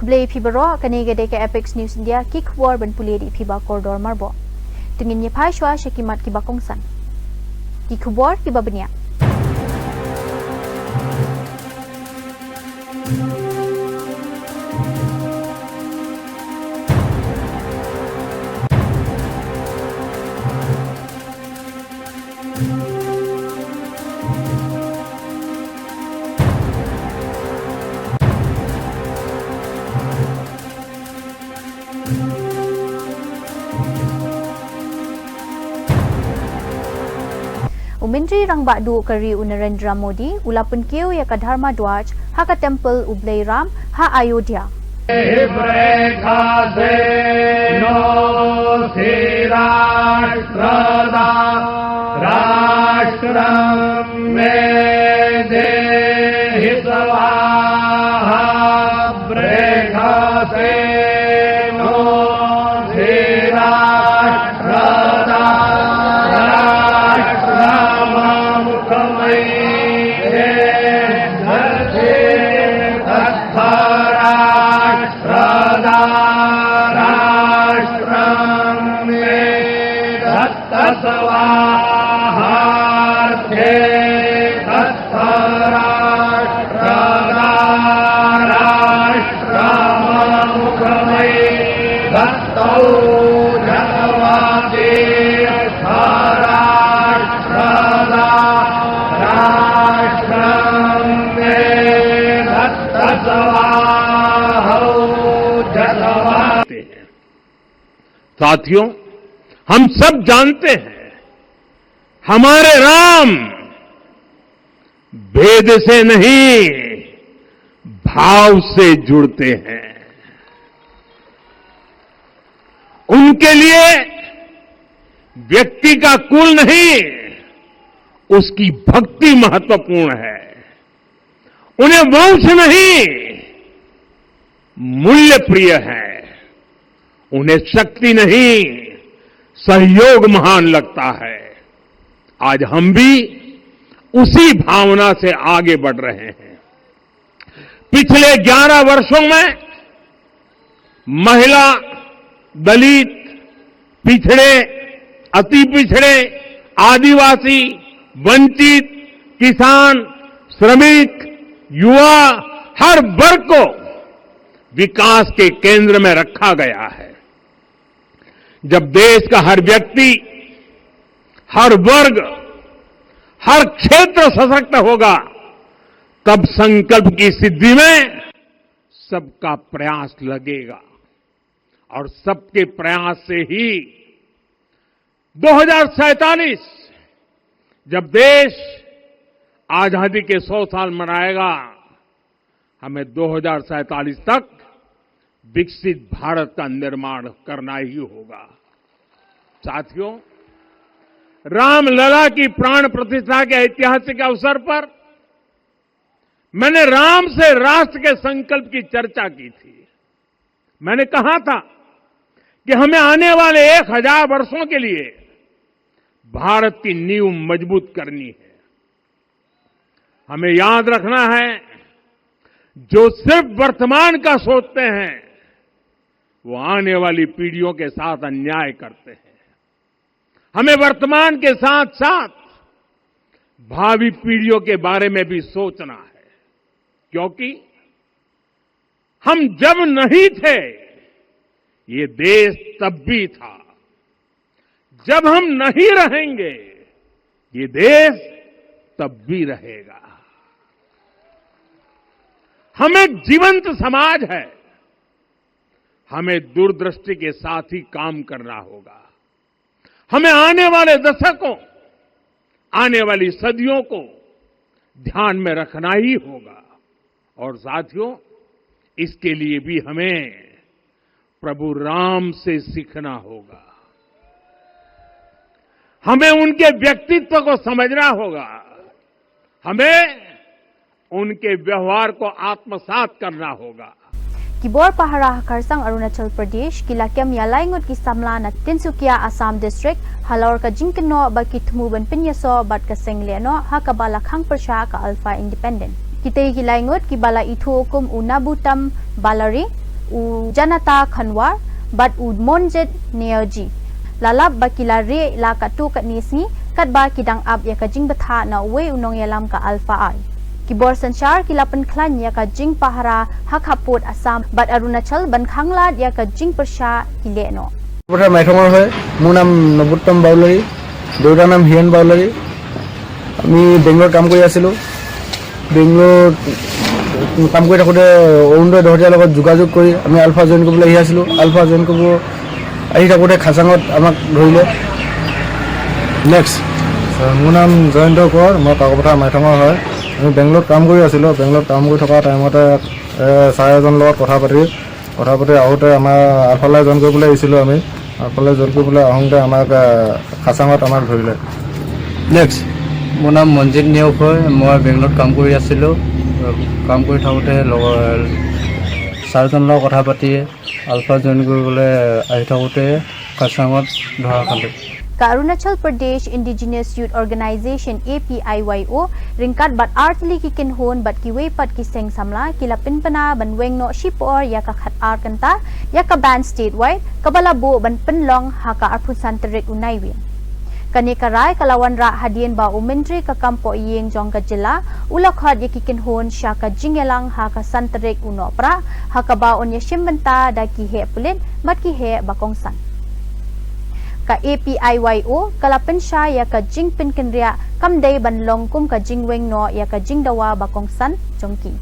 kublei pibaro kanegade ke Apex News India kick war ban puledi piba koridor marbo tungin ye phai shwa shakimat ki bakongsan ki khubor ki babnia Menteri Rang Badu Kari Narendra Modi ulapun keu ya ka Dharma Dwaj ha ka temple Ublei Ram ha Ayodhya साथियों, हम सब जानते हैं हमारे राम भेद से नहीं भाव से जुड़ते हैं। उनके लिए व्यक्ति का कुल नहीं उसकी भक्ति महत्वपूर्ण है। उन्हें वंश नहीं मूल्य प्रिय है। उन्हें शक्ति नहीं सहयोग महान लगता है। आज हम भी उसी भावना से आगे बढ़ रहे हैं। पिछले 11 वर्षों में महिला, दलित, पिछड़े, अति पिछड़े, आदिवासी, वंचित, किसान, श्रमिक, युवा हर वर्ग को विकास के केंद्र में रखा गया है। जब देश का हर व्यक्ति, हर वर्ग, हर क्षेत्र सशक्त होगा तब संकल्प की सिद्धि में सबका प्रयास लगेगा और सबके प्रयास से ही 2047 जब देश आजादी के 100 साल मनाएगा, हमें 2047 तक विकसित भारत का निर्माण करना ही होगा। साथियों, रामलला की प्राण प्रतिष्ठा के ऐतिहासिक अवसर पर मैंने राम से राष्ट्र के संकल्प की चर्चा की थी। मैंने कहा था कि हमें आने वाले 1000 वर्षों के लिए भारत की नींव मजबूत करनी है। हमें याद रखना है, जो सिर्फ वर्तमान का सोचते हैं वो आने वाली पीढ़ियों के साथ अन्याय करते हैं। हमें वर्तमान के साथ साथ भावी पीढ़ियों के बारे में भी सोचना है, क्योंकि हम जब नहीं थे ये देश तब भी था। जब हम नहीं रहेंगे ये देश तब भी रहेगा। हम एक जीवंत समाज है। हमें दूरदृष्टि के साथ ही काम करना होगा। हमें आने वाले दशकों, आने वाली सदियों को ध्यान में रखना ही होगा। और साथियों, इसके लिए भी हमें प्रभु राम से सीखना होगा। हमें उनके व्यक्तित्व को समझना होगा। हमें उनके व्यवहार को आत्मसात करना होगा। Kibor Pahara Karsang Arunachal Pradesh Kilakem Yalaingot ki Samlana Tinsukia Assam District Halor ka Jinkeno Bakitmuban Pinyaso Bat ka Sengleno Hakabala Khang Persha ka Alpha Independent Kitay Kilaingot ki Bala Ithuokum Unabutam Balari u Janata Khanwar bat u Monjet Neoji lalap bakila re la katu kat nisni kat ba kidang ab ya ka jing betha na we unong yalam ka alpha ai kibor sanchar kilapan klan ya ka jing pahara hakhapot Assam bat Arunachal ban khangla ya ka jing persha kileno কথা মাইথঙৰ হয় মোৰ নাম নৱোত্তম বাউলাৰী দেউতাৰ নাম হিৰেণ বাউলাৰী আমি বেংগলত কাম কৰি আছিলোঁ বেংগলত কাম কৰি থাকোঁতে অৰুণোদয় দহতীয়াৰ লগত যোগাযোগ কৰি আমি আলফা জইন কৰিবলৈ আহি আছিলোঁ আলফা জইন কৰিব আহি থাকোঁতে খাচাঙত আমাক ধৰিলে নেক্সট মোৰ নাম জয়ন্ত কোঁৱৰ মই কাকপথাৰ মাইথঙৰ হয় আমি বেংগলত কাম কৰি আছিলোঁ বেংগলত কাম কৰি থকা টাইমতে ছাৰ এজনৰ লগত কথা পাতি আহোঁতে আমাৰ আলফালৈ জইন কৰিবলৈ আহিছিলোঁ আমি আলফালৈ জইন কৰিবলৈ আহোঁতে আমাক খাচাঙত আমাক ধৰিলে নেক্সট মোৰ নাম মনজিত নেওগ হয় মই বেংগলত কাম কৰি আছিলোঁ কাম কৰি থাকোঁতে লগৰ ছাৰজনৰ লগত কথা পাতি আলফা জইন কৰিবলৈ আহি থাকোঁতে খাচাঙত ধৰা খালোঁ ka Arunachal Pradesh Indigenous Youth Organization APIYO ringkat bat artli ki kinhon bat ki wepat ki seng samla kila pinpana ban wengno shipor ya ka khat ar kanta ya ka ban statewide kabala bo ban penlong ha ka arpun santerik unaiwin kani karai kalawan ra hadien ba umentri ka kampo yeng jong ka jila ulakhat ya ki kinhon sha ka jingelang ha ka santerik uno pra ha ka ba on ya shimbanta da ki he pulen mat ki he bakongsan ka APIYO kalapan sya ya ka jing pinkenria kamday banlong kum ka jingweng no ya ka jingdawa bakongsan jongki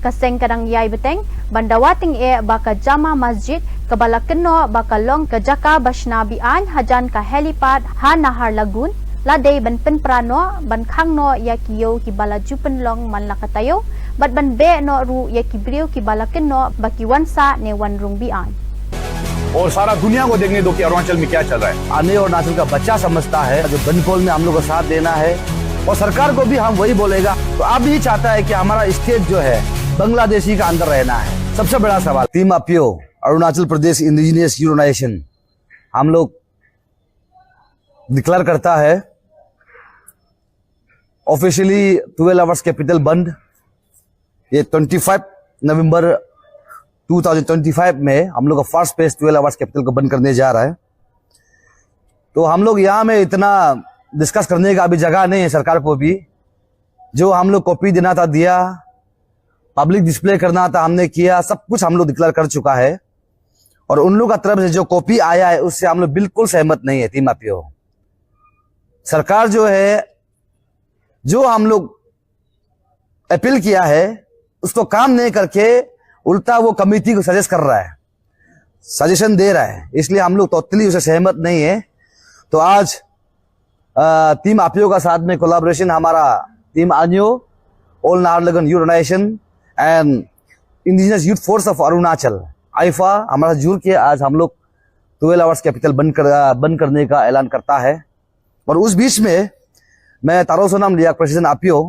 kaseng kadang yai beteng bandawating baka jama masjid kabalaken no baka long ka jaka bashnabi an hajan ka helipad ha nahar lagun laday ban penprano ban khang no ya kiyo ki balaju penlong man lakatayo bat ban be no ru ya ki brio ki balaken no baki wansa ne wanrung bi an और सारा दुनिया को देखने दो कि अरुणाचल में क्या चल रहा है। आने और अरुणाचल का बच्चा समझता है जो बनकोल में हम लोग को साथ देना है और सरकार को भी हम वही बोलेगा। तो अब ही चाहता है कि हमारा स्टेट जो है बांग्लादेशी का अंदर रहना है। सबसे बड़ा सवाल team अपीओ Arunachal Pradesh indigenous youth organisation हम लोग डिक्लेयर करता है ऑफिशियली 12 आवर्स कैपिटल बंद ये 25 नवंबर 2025 में हम लोग का फर्स्ट फेज 12 आवर्स कैपिटल को बंद करने जा रहा है। तो हम लोग यहाँ में इतना डिस्कस करने का अभी जगह नहीं है सरकार को भी। जो हम लोग कॉपी देना था दिया, पब्लिक डिस्प्ले करना था हमने किया, सब कुछ हम लोग डिक्लेयर कर चुका है। और उन लोग का तरफ से जो कॉपी आया है उससे हम लोग बिल्कुल सहमत नहीं है। टीम अपीओ सरकार जो है जो हम लोग अपील किया है उसको काम नहीं करके उल्टा वो कमेटी को सजेस्ट कर रहा है, सजेशन दे रहा है, इसलिए हम लोग टोटली उसे सहमत नहीं है। तो आज टीम अपीओ का साथ में कोलैबोरेशन हमारा team AANYO all Naharlagun youth organisation and indigenous youth force of Arunachal IYFA हमारा जुड़ के आज हम लोग 12 आवर्स कैपिटल बंद करने का ऐलान करता है। और उस बीच में मैं तारो सोनाम लिया प्रेसिडेंट अपीओ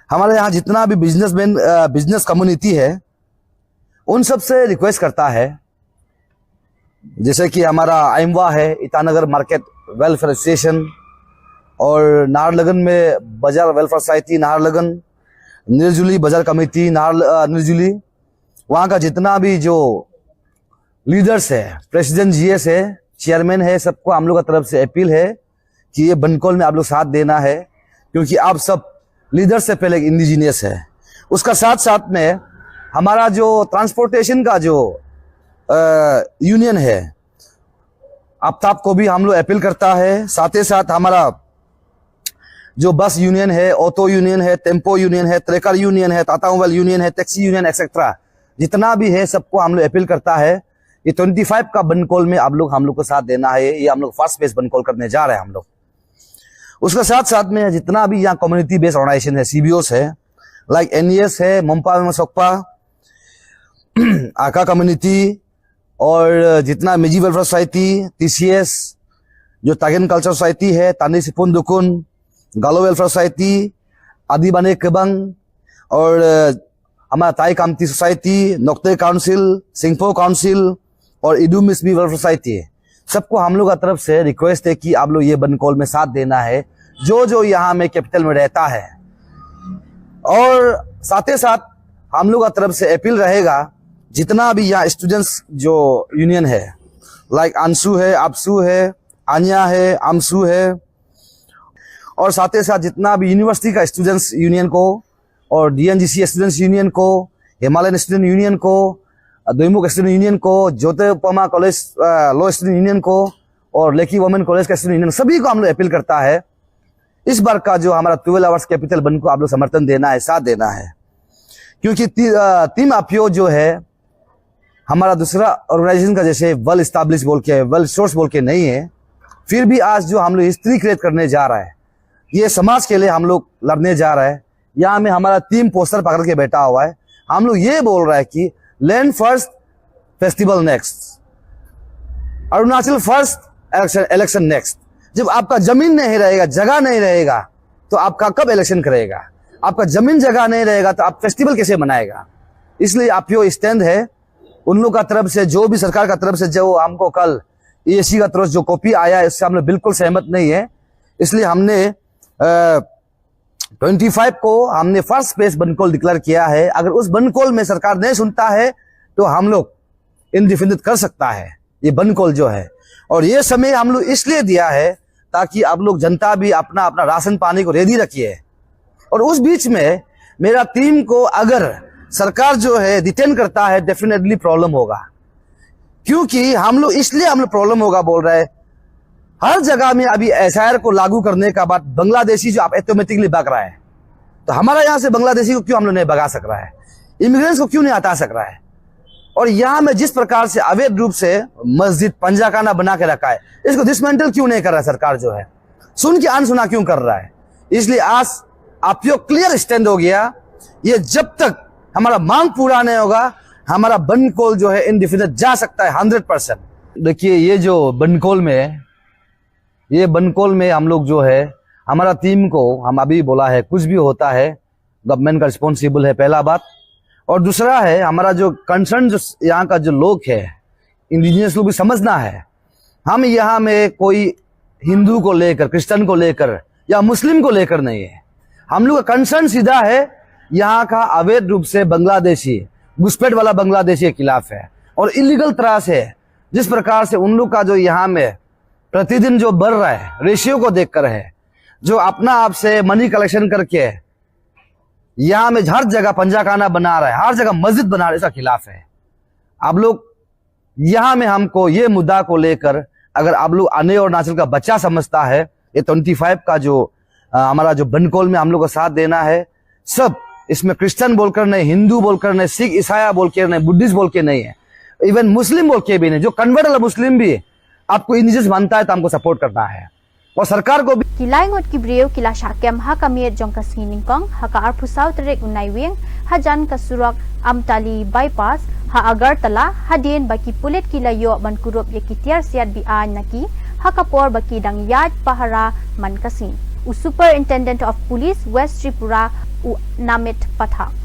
हमारे यहाँ जितना भी बिजनेस कम्युनिटी है उन सब से रिक्वेस्ट करता है, जैसे कि हमारा आइमवा है ईटानगर मार्केट वेलफेयर एसोसिएशन और नाहरलगुन में बाजार वेलफेयर सोसाइटी नाहरलगुन, निर्जुली बाजार कमेटी निर्जुली, वहाँ का जितना भी जो लीडर्स है, प्रेसिडेंट जीएस है, चेयरमैन है, सबको हम लोग का तरफ से अपील है कि ये बनकोल में आप लोग साथ देना है, क्योंकि आप सब लीडर से पहले इंडिजिनियस है। उसका साथ साथ में हमारा जो ट्रांसपोर्टेशन का जो यूनियन है आफ्ताब को भी हम लोग अपील करता है। साथ ही साथ हमारा जो बस यूनियन है, ऑटो यूनियन है, टेम्पो यूनियन है, ट्रेकर यूनियन है, टाटा मोबाइल यूनियन है, टैक्सी यूनियन एक्सेट्रा जितना भी है सबको हम लोग अपील करता है ये 25 का बनकोल में आप लोग हम लोग को साथ देना है। ये हम लोग फर्स्ट फेज बनकोल करने जा रहे हैं हम लोग। उसके साथ साथ में जितना भी यहाँ कम्युनिटी बेस्ड ऑर्गेनाइजेशन है, सीबीओस है, लाइक एनईएस है, मोम्पा में सोकपा, आका कम्युनिटी और जितना मिजी वेलफेयर सोसाइटी, टीसीएस, जो तागेन कल्चर सोसाइटी है, तानी सिपुन दुकुन, गालो वेलफेयर सोसाइटी, आदिबाने केबंग और हमारा Tai Khamti society, Nocte council, Singpho council और इडू मिसबी वेलफेयर सोसाइटी, सबको हम लोग का तरफ से रिक्वेस्ट है कि आप लोग ये बनकोल में साथ देना है जो यहाँ में कैपिटल में रहता है। और साथ ही साथ हम लोग का तरफ से अपील रहेगा जितना भी यहाँ स्टूडेंट्स जो यूनियन है, लाइक अंशु है, आपसू है, आन्या है, आमसू है, और साथ ही साथ जितना भी यूनिवर्सिटी का स्टूडेंट्स यूनियन को और डीएनजीसी स्टूडेंट्स यूनियन को, हिमालयन स्टूडेंट यूनियन को, दोईमुख स्टूडेंट यूनियन को, ज्योतिर्पमा कॉलेज लॉ स्टूडेंट यूनियन को और लेकी वुमेन कॉलेज का स्टूडेंट यूनियन, सभी को हम लोग अपील करता है इस बार का जो हमारा 12 आवर्स कैपिटल बंद को आप लोग समर्थन देना है, साथ देना है। क्योंकि टीम अपियो जो है हमारा दूसरा ऑर्गेनाइजेशन का जैसे वेल स्टैब्लिश बोल के, वेल सोर्स बोल के नहीं है, फिर भी आज जो हम लोग हिस्ट्री क्रिएट करने जा रहा है, ये समाज के लिए हम लोग लड़ने जा रहा है। यहाँ में हमारा टीम पोस्टर पकड़ के बैठा हुआ है, हम लोग ये बोल रहा है कि land first, festival next, Arunachal first, election next. जब आपका जमीन नहीं रहेगा, जगह नहीं रहेगा, तो आपका कब इलेक्शन करेगा? आपका जमीन जगह नहीं रहेगा तो आप फेस्टिवल कैसे मनाएगा? इसलिए अपियो स्टैंड है उन लोग का तरफ से, जो भी सरकार का तरफ से जो हमको कल EAC का तरफ जो कॉपी आया है, इससे हम लोग बिल्कुल सहमत नहीं है। इसलिए हमने 25 को हमने फर्स्ट फेज बंद कॉल डिक्लेयर किया है। अगर उस बंद कॉल में सरकार नहीं सुनता है तो हम लोग इंडिफिनिट कर सकता है ये बंद कॉल जो है। और ये समय हम लोग इसलिए दिया है ताकि आप लोग जनता भी अपना अपना राशन पानी को रेडी रखिए। और उस बीच में मेरा टीम को अगर सरकार जो है डिटेन करता है, डेफिनेटली प्रॉब्लम होगा। क्योंकि हम लोग प्रॉब्लम होगा बोल रहे हैं, हर जगह में अभी SIR को लागू करने का बाद बांग्लादेशी जो आप ऑटोमेटिकली भाग रहा है, तो हमारा यहाँ से बांग्लादेशी को क्यों हम लोग नहीं भगा सक रहा है? इमिग्रेंट्स को क्यों नहीं हटा सक रहा है? और यहाँ में जिस प्रकार से अवैध रूप से मस्जिद पंजाखाना बना के रखा है, इसको डिसमेंटल क्यों नहीं कर रहा है सरकार जो है? सुन के अनसुना क्यों कर रहा है? इसलिए आज अपियो क्लियर स्टैंड हो गया, ये जब तक हमारा मांग पूरा नहीं होगा, हमारा बंद कॉल जो है इनडिफिनिट जा सकता है 100%। देखिए ये जो बंद कॉल में हम लोग जो है, हमारा टीम को हम अभी बोला है, कुछ भी होता है गवर्नमेंट का रिस्पॉन्सिबल है, पहला बात। और दूसरा है हमारा जो कंसर्न, जो यहाँ का जो लोग है, इंडिजिनियस लोग भी समझना है, हम यहाँ में कोई हिंदू को लेकर, क्रिश्चियन को लेकर या मुस्लिम को लेकर नहीं है। हम लोग का कंसर्न सीधा है यहाँ का अवैध रूप से बांग्लादेशी, घुसपैठ वाला बांग्लादेशी के खिलाफ है और इलीगल त्रास है। जिस प्रकार से उन लोग का जो यहाँ में प्रतिदिन जो बढ़ रहा है, रेशियो को देखकर है, जो अपना आप से मनी कलेक्शन करके यहाँ में हर जगह पंजाखाना बना रहा है, हर जगह मस्जिद बना रहा है, इसका खिलाफ है। आप लोग यहाँ में हमको ये मुद्दा को लेकर, अगर आप लोग आने और अरुणाचल का बच्चा समझता है, ये 25 का जो हमारा जो बंद कॉल में हम लोग को साथ देना है, सब इसमें क्रिश्चियन बोलकर नहीं, हिंदू बोलकर नहीं, सिख ईसाई बोल के नहीं, बुद्धिस्ट बोल के नहीं है, इवन मुस्लिम बोल के भी नहीं, जो कन्वर्ट वाला मुस्लिम भी आपको इंडिजियस मानता है तो हमको सपोर्ट करना है। और सरकार को भी Kilaingot kibriu kila syakem ha kamiet jong kasiningkong ha ka arpusau terek unaiwing ha jan kasurak amtali bypass ha Agartala ha din baki pulit kilayo ban kurup ye kitiar siat bi naki ha kapor baki dang yad pahara man kasin. U Superintendent of Police West Tripura u Namit Pathak.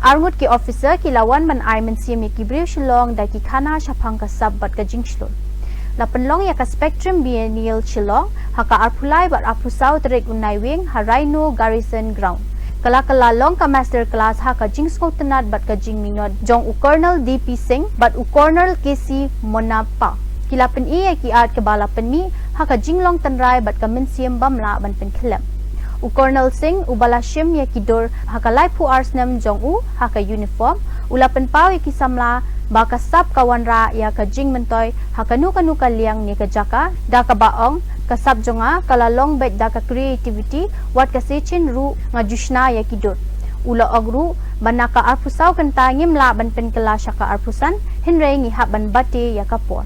Arngut ki officer kilawan man Armin Siem ki briu Shillong da ki khana shapang ka sabbat ka jingshlon. La penlong ya ka spectrum biennial Shillong haka arpulai bat apusau terek unai wing Haraino Garrison Ground. Kala long ka master class haka jingsko tenat bat ka jing minot jong u Colonel DP Singh bat u Colonel KC Monapa. Kila pen iya ki art ke bala pen mi haka jinglong tenrai bat ka min Siem bamla ban pen khilem. U Colonel Singh u balashim ya kidor haka lai pu arsnem jong u haka uniform ulapen pau ya kisamla baka sap kawanra ya ka jing mentoy haka nuka liang ni ka jaka da ka baong kasab jonga kala long bet da ka creativity wat ka sechin ru ngajushna ya kidot ula ogru banaka arpusau kanta ngimla ban pen kala shaka arpusan hinre ngi haban bate ya kapor.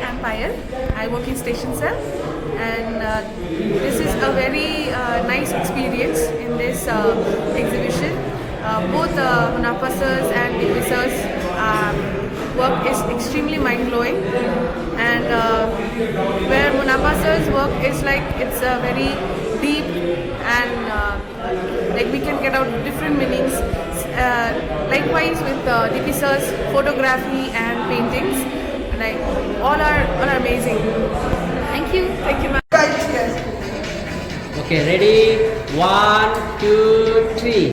I'm Payal. I work in Station Cell, and this is a very nice experience in this exhibition. Both Munapa sirs and DP sirs work is extremely mind-blowing, and where Munapa sirs work is like it's very deep and like we can get out different meanings. Likewise with DP sirs, photography and paintings, like all are amazing. Thank you, ma'am. Okay, ready? 1, 2, 3.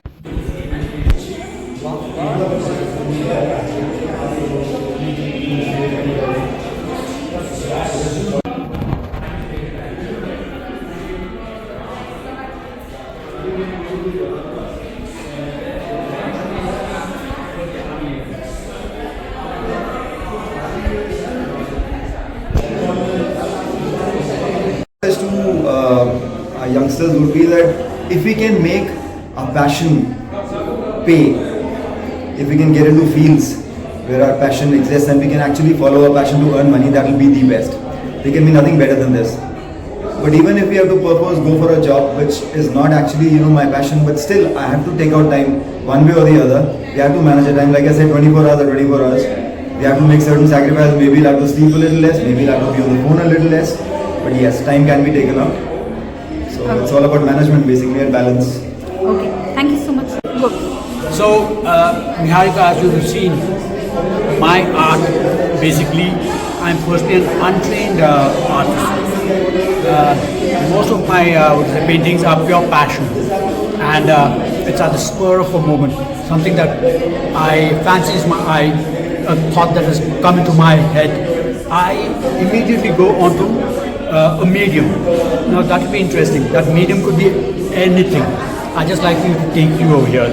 To youngsters would be that if we can make our passion pay, if we can get into fields where our passion exists and we can actually follow our passion to earn money, that will be the best. There can be nothing better than this. But even if we have to purpose go for a job which is not actually my passion, but still I have to take out time one way or the other. We have to manage the time, like I said, 24 hours or 24 hours. We have to make certain sacrifices. Maybe we'll have to sleep a little less, maybe we'll have to be on the phone a little less. But yes, time can be taken out. So it's all about management basically and balance. Okay, thank you so much. So, Niharika, as you have seen, my art, basically, I'm firstly an untrained artist. Most of my paintings are pure passion, and it's at the spur of a moment, something that I fancies my eye, a thought that has come into my head. I immediately go onto a medium. Now that would be interesting. That medium could be anything. I just like to take you over here.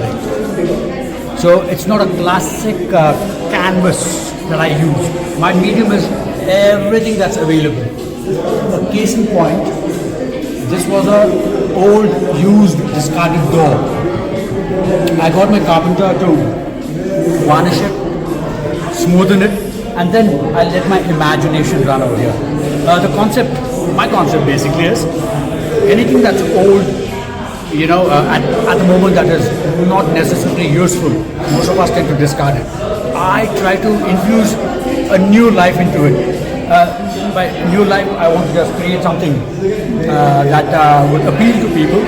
So it's not a classic canvas that I use. My medium is everything that's available. A case in point, this was a old, used, discarded door. I got my carpenter to varnish it, smoothen it, and then I let my imagination run over here. My concept basically is anything that's old, at the moment that is not necessarily useful, most of us tend to discard it. I try to infuse a new life into it. By new life, I want to just create something that would appeal to people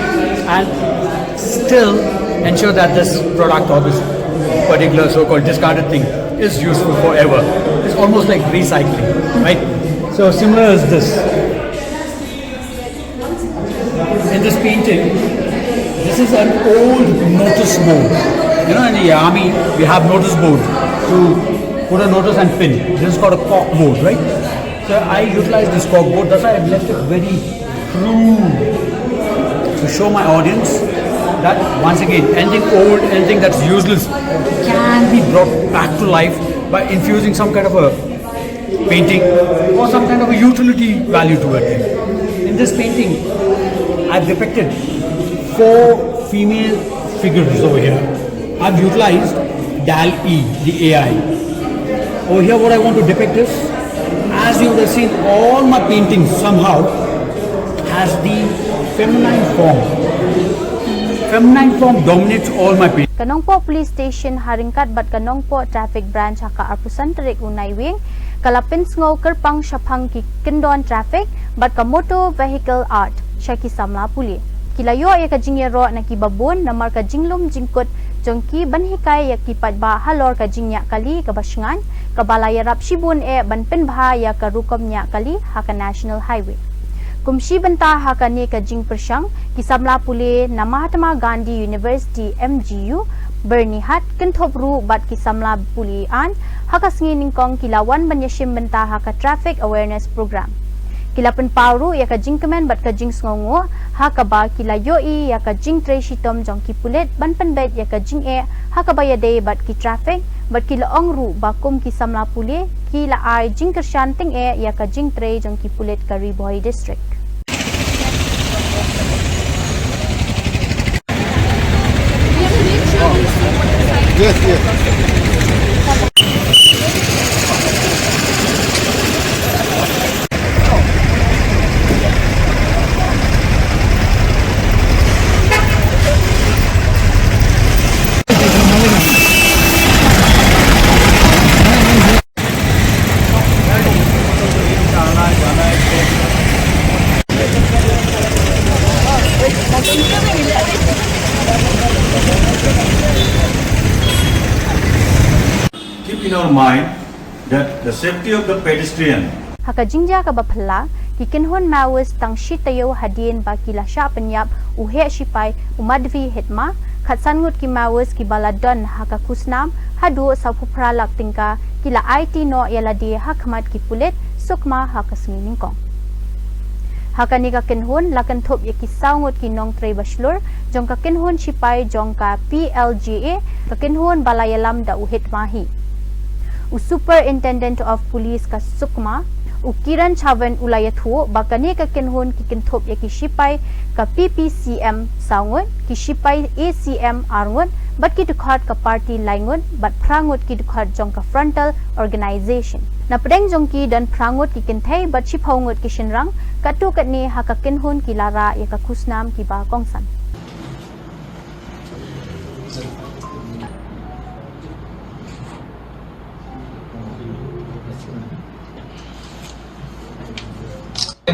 and still ensure that this product or this particular so-called discarded thing is useful forever. It's almost like recycling, right? So similar as this. In this painting, this is an old notice board. In the army, we have notice board to put a notice and pin. This is called a cork board, right? So I utilize this cork board. That's why I've left it very crude to show my audience that once again, anything old, anything that's useless can be brought back to life by infusing some kind of a painting or some kind of a utility value to it. In this painting, I've depicted 4 female figures over here. I've utilized DALL-E, the AI. Over here what I want to depict is, as you would have seen, all my paintings somehow has the feminine form. Feminine form dominates all my paintings. Kanongpo Police Station haringkat bat kanongpo traffic branch haka arpusan terik unai wing kalapin ngau kerpang syapang ki kendon traffic bat ka motor vehicle art syaki samla puli kilayo ya ka jingye ro na ki babun namar ka jinglum jingkut jongki banhikai ya ki patba halor ka jingnya kali ka basngan ka balaya rap shibun ban pen bha ya ka rukomnya kali ha ka national highway kumshi banta ha ka ne ka jing persang ki samla puli na Mahatma Gandhi University MGU bernihat kenthop ru bat ki samla puli an ha ka sngi ningkong kilawan banyashim banta ha ka traffic awareness program kilapan pauru ya ka jing kemen bat ka jing sngongo ha ka ba kilayo I ya ka jing tre shitom jong ki pulet ban pen bet ya ka jing ha ka ba ya de bat ki traffic bat ki laong ru ba kum ki samla puli ki la ai jing kershan ting ya ka jing tre jong ki pulet ka Riboy district. Yes, yes. Keep in our mind that the safety of the pedestrian Haka jingja ka baphala kikinhon mawis tang shitayo hadien ba kila sya penyap uhe shipai umadvi hitma khatsangut ki mawis ki baladon haka kusnam hadu sa phupralak tingka kila IT no yaladi hakmat ki pulet sukma haka snginingkong haka ni ka kinhon lakan thop ye ki saungut ki nong tre baslur jong ka kinhon shipai jong ka PLGA ka kinhon balayalam da uhit mahi Superintendent of Police ka Sukma Kiran Chavan Ulayathu bakani ka kinhon ki kinthop ya ki shipai ka PPCM saungot ki shipai ACM arngot bat ki dukhat ka party laingot bat prangot ki dukhat jong ka frontal organization na pedeng jong ki dan prangot ki kinthai bat shiphongot ki shinrang katu katni ha ka kinhon ki lara ya ka kusnam ki ba kongsan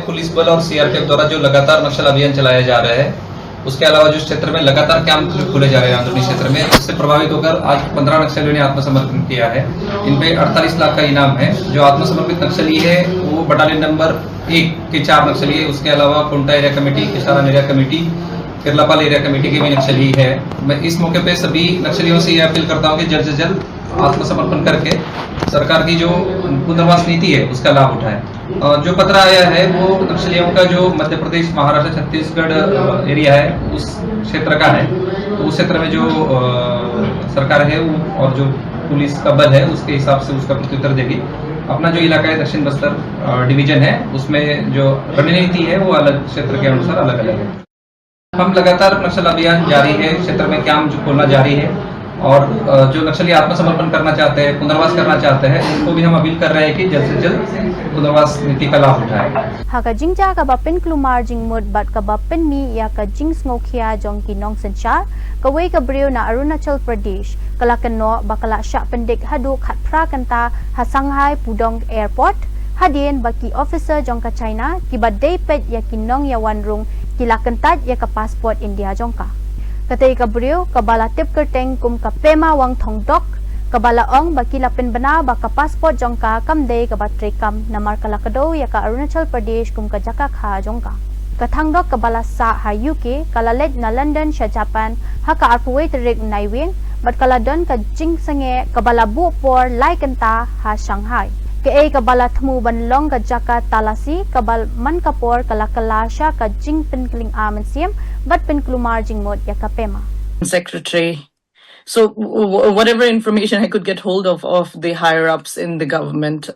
police बल और CRPF द्वारा जो लगातार नक्सल अभियान चलाया जा रहा है उसके अलावा जो क्षेत्र में लगातार कैंप खोले जा रहे हैं अंदरूनी क्षेत्र में उससे प्रभावित होकर आज 15 नक्सलियों ने आत्मसमर्पण किया है इनपे 48 लाख का इनाम है जो आत्मसमर्पित नक्सली है वो बटालियन नंबर 1 के 4 नक्सली है उसके अलावा Kunta area committee Kisaran area committee Kirlapal area committee के भी नक्सली है मैं इस मौके पे सभी नक्सलियों से ये अपील करता हूँ कि जल्द से जल्द आत्मसमर्पण करके सरकार की जो पुनर्वास नीति है उसका लाभ उठाए जो पत्र आया है वो नक्सलियों का जो मध्य प्रदेश महाराष्ट्र छत्तीसगढ़ एरिया है उस क्षेत्र का है तो उस क्षेत्र में जो सरकार है और जो पुलिस का बल है उसके हिसाब से उसका प्रत्युत्तर देगी अपना जो इलाका है दक्षिण बस्तर डिवीजन है उसमें जो रणनीति है वो अलग क्षेत्र के अनुसार अलग अलग है हम लगातार नक्सल अभियान जारी है क्षेत्र में कैंप जो खोलना जारी है और जो नक्सली आत्मसमर्पण करना चाहते हैं पुनर्वास करना चाहते हैं उनको भी हम अपील कर रहे हैं कि जल्द से जल्द पुनर्वास नीति का लाभ उठाए Haka jingja ka bapin klumar jingmud bat ka bapin mi ya ka jing sngokya jong ki nong senchar ka wei ka brio na Arunachal Pradesh kalakan no bakala sya pendik hadu khat pra kanta ha Shanghai Pudong Airport hadien baki officer jong ka China ki badai pet ya ki nong ya wanrung kilakan tat ya ka passport India jong ka Katai ka brio kabala tip kerteng kum ka pema wang thong dok kabala ong bakila pen bana baka passport jongka kamde ka batre kam namar kala kado ya ka Arunachal Pradesh kum ka jaka kha jongka kathang dok kabala sa ha UK kala let na London sha Japan ha ka arpuwe trek naiwing bat kala don ka jing sange kabala bu por lai kanta ha Shanghai ke e kabala thmu ban long ka jaka talasi kabal man kapor kala kala sha ka jing pen kling amen siem bat pen klumar jing mod ya ka pema secretary. So whatever information I could get hold of the higher ups in the government,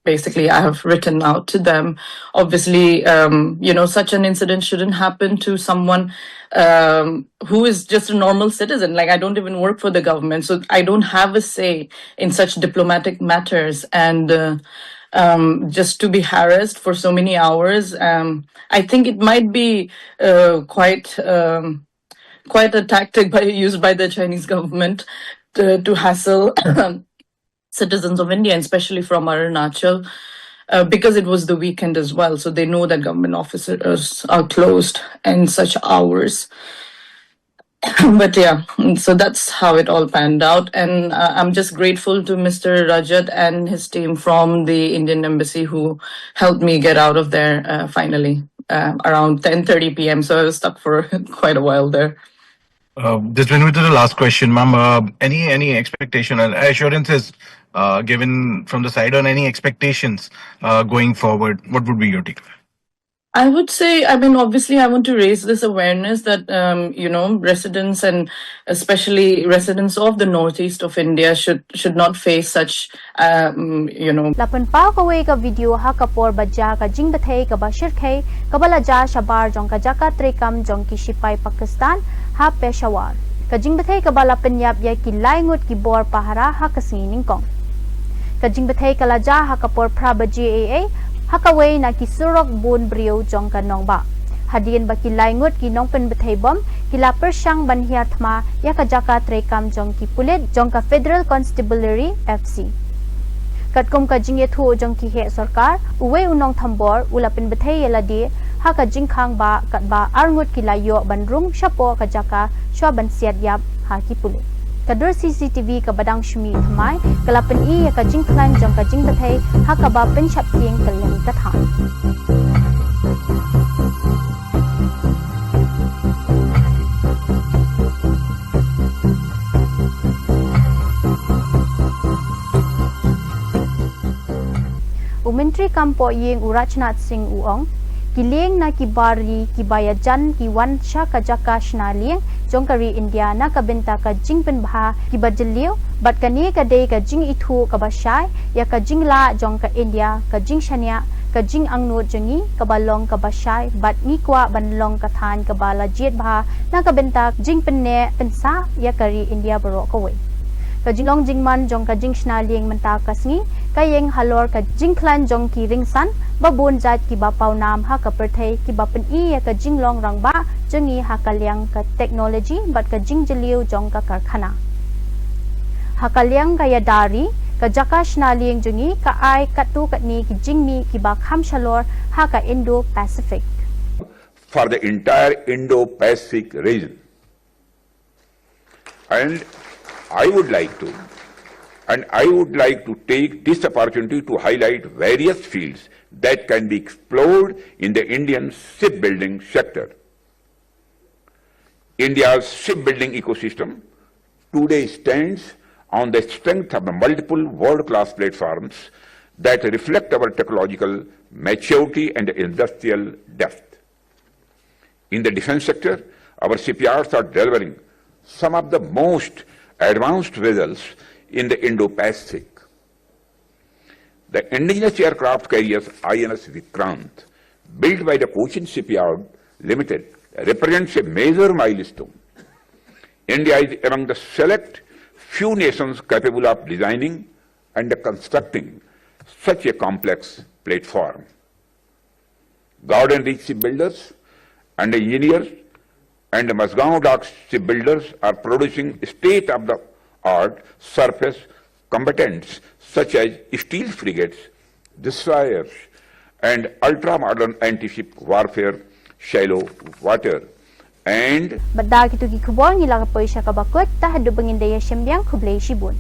basically I have written out to them. Obviously, such an incident shouldn't happen to someone who is just a normal citizen. Like I don't even work for the government, so I don't have a say in such diplomatic matters. And just to be harassed for so many hours, I think it might be quite a tactic used by the Chinese government to hassle citizens of India, and especially from Arunachal, because it was the weekend as well. So they know that government offices are closed in such hours. But yeah, so that's how it all panned out. And I'm just grateful to Mr. Rajat and his team from the Indian Embassy who helped me get out of there finally around 10:30 p.m. So I was stuck for quite a while there. This brings me to the last question, ma'am. Any expectation and assurances given from the side on any expectations going forward? What would be your take? I would say, I mean, obviously, I want to raise this awareness that, residents and especially residents of the northeast of India should not face such, Lapan pao kawe ka video ha kapor baja ka jing bathe ka bashir khe kabala ja shabar jong ka jaka trekam jong ki sipai Pakistan ha Peshawar ka jing bathe kabala penyap ya ki laingut ki bor pahara ha kasining kong ka jing bathe kala ja ha kapor prabaji aa Hakaway na kisurok bun brio jong ka nong ba. Hadien ba kilaingot ki nong pen bethay bom kila persyang banhiatma ya ka jaka trekam jong ki pulit jong ka Federal Constabulary FC. Katkom ka jing yethu jong ki he sarkar uwe unong thambor ula pen bethay yaladi ha ka jing khang ba kat ba arngot kilayo banrung syapo ka jaka shwa ban siat yap ha ki pulit. Kadur CCTV ka badang shumi thamai kalapan I ya ka jing klan jong ka jing bathay ha ka ba pen chap tieng kalyang kathan. Menteri Kampo Yeng Urajnath Singh Uong Kileng na kibari kibayajan kiwan sya ka jaka shnalieng jongkari India na kabenta ka jing penbha kibajeliu bat kani ka day ka jing ithu ka basyay ya ka jing la jong ka India ka jing shania ka jing angno jengi ka balong ka basyay bat ngikwa banlong ka than ka bala jet bha na kabenta jing penne pensa ya kari India baro ka we ka jinglong jingman jong ka jing shnalieng menta kasngi kayeng halor ka jing klan jong ki ringsan babun jat ki bapaw nam ha ka perthai ki bapen I ya ka jinglong rangba jengi ha kalyang ka technology bat ka jing jeliu jong ka karkhana ha kalyang ka yadari ka jaka shnalieng jengi ka ai katu katni ki jingmi ki ba kham shalor ha ka Indo Pacific for the entire Indo Pacific region. And I would like to take this opportunity to highlight various fields that can be explored in the Indian shipbuilding sector. India's shipbuilding ecosystem today stands on the strength of the multiple world-class platforms that reflect our technological maturity and industrial depth. In the defense sector, our shipyards are delivering some of the most advanced vessels in the Indo-Pacific. The indigenous aircraft carriers INS Vikrant, built by the Cochin Shipyard Limited, represents a major milestone. India is among the select few nations capable of designing and constructing such a complex platform. Garden Reach shipbuilders and engineers and Mazgaon Dock shipbuilders are producing state-of-the-art surface combatants such as steel frigates, destroyers, and ultra-modern anti-ship warfare, shallow water, and Badagi tu ki kubon nila ka poisya kabakot tahadu bangindaya siyembyang kublay shibun.